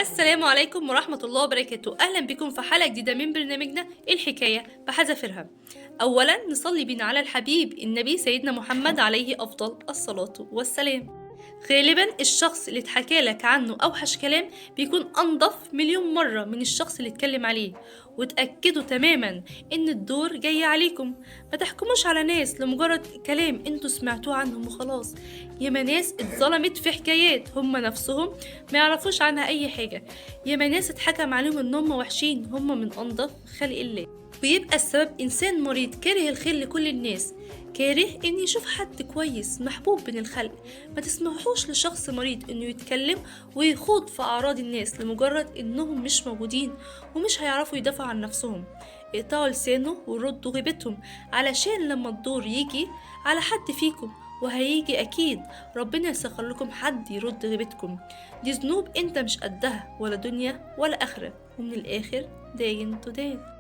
السلام عليكم ورحمة الله وبركاته. أهلا بكم في حلقة جديدة من برنامجنا الحكاية بحذافيرها. أولا نصلي بينا على الحبيب النبي سيدنا محمد عليه أفضل الصلاة والسلام. غالبا الشخص اللي اتحكى لك عنه أوحش كلام بيكون أنضف مليون مرة من الشخص اللي اتكلم عليه، وتأكدوا تماما إن الدور جاي عليكم. ما تحكموش على ناس لمجرد كلام انتوا سمعتوه عنهم وخلاص. ياما ناس اتظلمت في حكايات هم نفسهم ما يعرفوش عنها أي حاجة، ياما ناس اتحكم عليهم إن هم وحشين هم من أنضف خلق الله. ويبقى السبب إنسان مريض كاره الخير لكل الناس، كاره إن يشوف حد كويس محبوب من الخلق. ما تسمحوش لشخص مريض إنه يتكلم ويخوض في أعراض الناس لمجرد إنهم مش موجودين ومش هيعرفوا يدافعوا عن نفسهم. اقطعوا لسانه وردوا غيبتهم، علشان لما الدور يجي على حد فيكم، وهيجي أكيد، ربنا يسخر لكم حد يرد غيبتكم. دي ذنوب انت مش قدها، ولا دنيا ولا آخرة، ومن الآخر داين تدان.